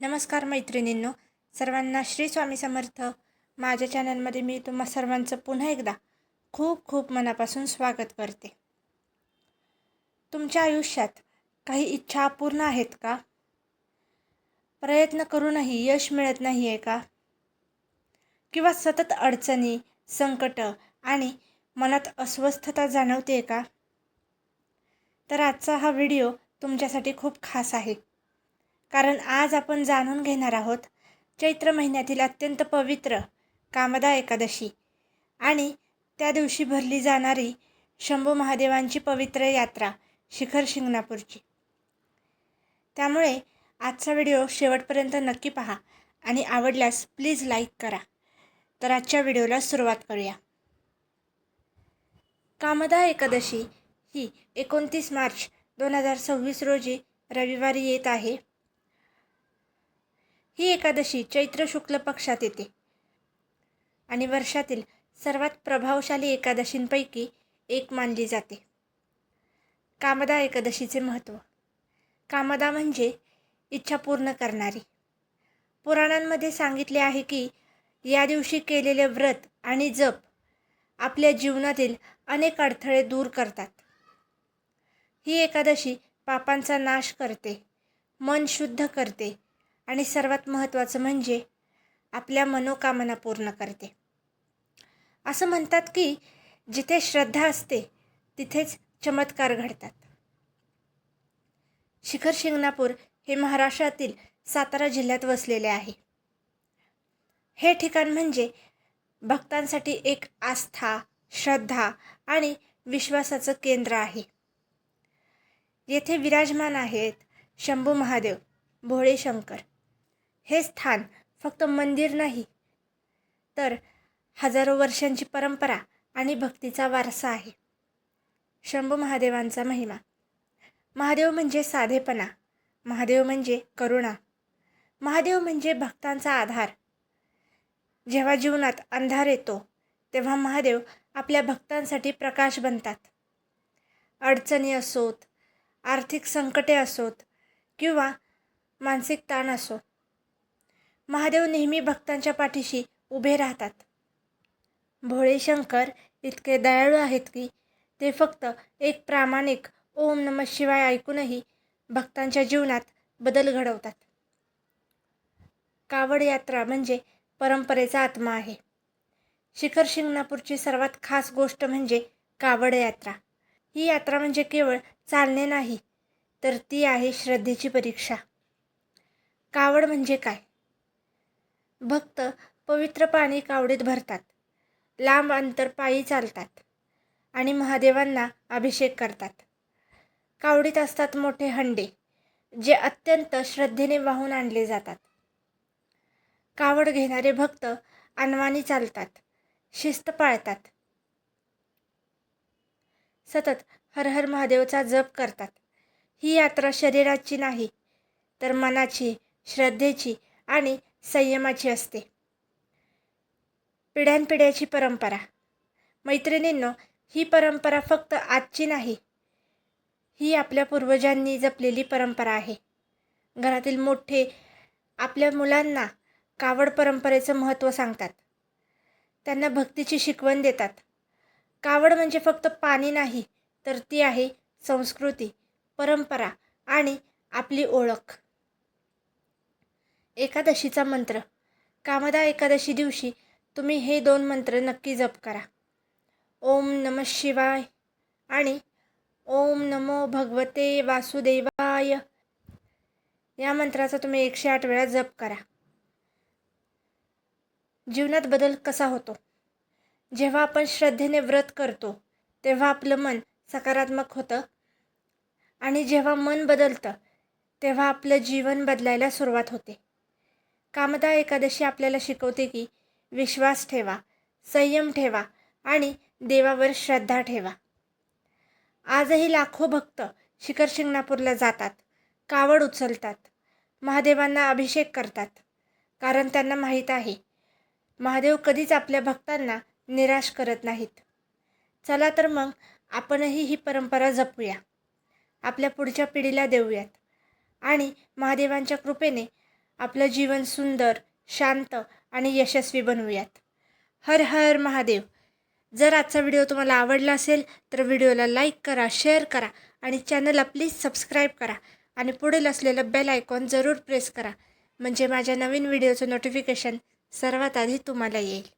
नमस्कार मैत्रिणींनो, सर्वांना श्री स्वामी समर्थ. माझ्या चॅनलमध्ये मी तुम्हा सर्वांचं पुन्हा एकदा खूप खूप मनापासून स्वागत करते. तुमच्या आयुष्यात काही इच्छा अपूर्ण आहेत का? प्रयत्न करूनही यश मिळत नाही आहे का? किंवा सतत अडचणी, संकट आणि मनात अस्वस्थता जाणवते का? तर आजचा हा व्हिडिओ तुमच्यासाठी खूप खास आहे. कारण आज आपण जाणून घेणार आहोत चैत्र महिन्यातील अत्यंत पवित्र कामदा एकादशी आणि त्या दिवशी भरली जाणारी शंभू महादेवांची पवित्र यात्रा शिखर शिंगणापूरची. त्यामुळे आजचा व्हिडिओ शेवटपर्यंत नक्की पहा आणि आवडल्यास प्लीज लाईक करा. तर आजच्या व्हिडिओला सुरुवात करूया. कामदा एकादशी ही 29 मार्च 2026 रोजी रविवारी येत आहे. ही एकादशी चैत्र शुक्ल पक्षात येते आणि वर्षातील सर्वात प्रभावशाली एकादशींपैकी एक मानली जाते. कामदा एकादशीचे महत्त्व. कामदा म्हणजे इच्छा पूर्ण करणारी. पुराणांमध्ये सांगितले आहे की या दिवशी केलेले व्रत आणि जप आपल्या जीवनातील अनेक अडथळे दूर करतात. ही एकादशी पापांचा नाश करते, मन शुद्ध करते आणि सर्वात महत्त्वाचं म्हणजे आपल्या मनोकामना पूर्ण करते. असं म्हणतात की जिथे श्रद्धा असते तिथेच चमत्कार घडतात. शिखर शिंगणापूर हे महाराष्ट्रातील सातारा जिल्ह्यात वसलेले आहे. हे ठिकाण म्हणजे भक्तांसाठी एक आस्था, श्रद्धा आणि विश्वासाचं केंद्र आहे. येथे विराजमान आहेत शंभू महादेव, भोळे शंकर. हे स्थान फक्त मंदिर नाही तर हजारो वर्षांची परंपरा आणि भक्तीचा वारसा आहे. शंभू महादेवांचा महिमा. महादेव म्हणजे साधेपणा, महादेव म्हणजे करुणा, महादेव म्हणजे भक्तांचा आधार. जेव्हा जीवनात अंधार येतो तेव्हा महादेव आपल्या भक्तांसाठी प्रकाश बनतात. अडचणी असोत, आर्थिक संकटे असोत किंवा मानसिक ताण असो, महादेव नेहमी भक्तांच्या पाठीशी उभे राहतात. भोळे शंकर इतके दयाळू आहेत की ते फक्त एक प्रामाणिक ओम नमः शिवाय ऐकूनही भक्तांच्या जीवनात बदल घडवतात. कावड यात्रा म्हणजे परंपरेचा आत्मा आहे. शिखर शिंगणापूरची सर्वात खास गोष्ट म्हणजे कावड यात्रा. ही यात्रा म्हणजे केवळ चालणे नाही तर ती आहे श्रद्धेची परीक्षा. कावड म्हणजे काय? भक्त पवित्र पाणी कावडीत भरतात, लांब अंतर पायी चालतात आणि महादेवांना अभिषेक करतात. कावडीत असतात मोठे हंडे जे अत्यंत श्रद्धेने वाहून आणले जातात. कावड घेणारे भक्त अनवाणी चालतात, शिस्त पाळतात, सतत हर हर महादेवचा जप करतात. ही यात्रा शरीराची नाही तर मनाची, श्रद्धेची आणि संयमाची असते. पिढ्यानपिढ्याची परंपरा. मैत्रिणींनो, ही परंपरा फक्त आजची नाही, ही आपल्या पूर्वजांनी जपलेली परंपरा आहे. घरातील मोठे आपल्या मुलांना कावड परंपरेचं महत्त्व सांगतात, त्यांना भक्तीची शिकवण देतात. कावड म्हणजे फक्त पाणी नाही तर ती आहे संस्कृती, परंपरा आणि आपली ओळख. एकादशीचा मंत्र. कामदा एकादशी दिवशी तुम्ही हे 2 मंत्र नक्की जप करा. ओम नमः शिवाय आणि ओम नमो भगवते वासुदेवाय. या मंत्राचा तुम्ही 108 वेळा जप करा. जीवनात बदल कसा होतो? जेव्हा आपण श्रद्धेने व्रत करतो तेव्हा आपलं मन सकारात्मक होतं आणि जेव्हा मन बदलतं तेव्हा आपलं जीवन बदलायला सुरुवात होते. कामदा एकादशी आपल्याला शिकवते की विश्वास ठेवा, संयम ठेवा आणि देवावर श्रद्धा ठेवा. आजही लाखो भक्त शिखर शिंगणापूरला जातात, कावड उचलतात, महादेवांना अभिषेक करतात, कारण त्यांना माहीत आहे महादेव कधीच आपल्या भक्तांना निराश करत नाहीत. चला तर मग आपणही ही परंपरा जपूया, आपल्या पुढच्या पिढीला देऊयात आणि महादेवांच्या कृपेने आपलं जीवन सुंदर, शांत आणि यशस्वी बनवूयात. हर हर महादेव. जर आजचा व्हिडिओ तुम्हाला आवडला असेल तर व्हिडिओला लाईक करा, शेअर करा आणि चॅनलला प्लीज सबस्क्राईब करा आणि पुढील असलेलं बेल आयकॉन जरूर प्रेस करा, म्हणजे माझ्या नवीन व्हिडिओचं नोटिफिकेशन सर्वात आधी तुम्हाला येईल.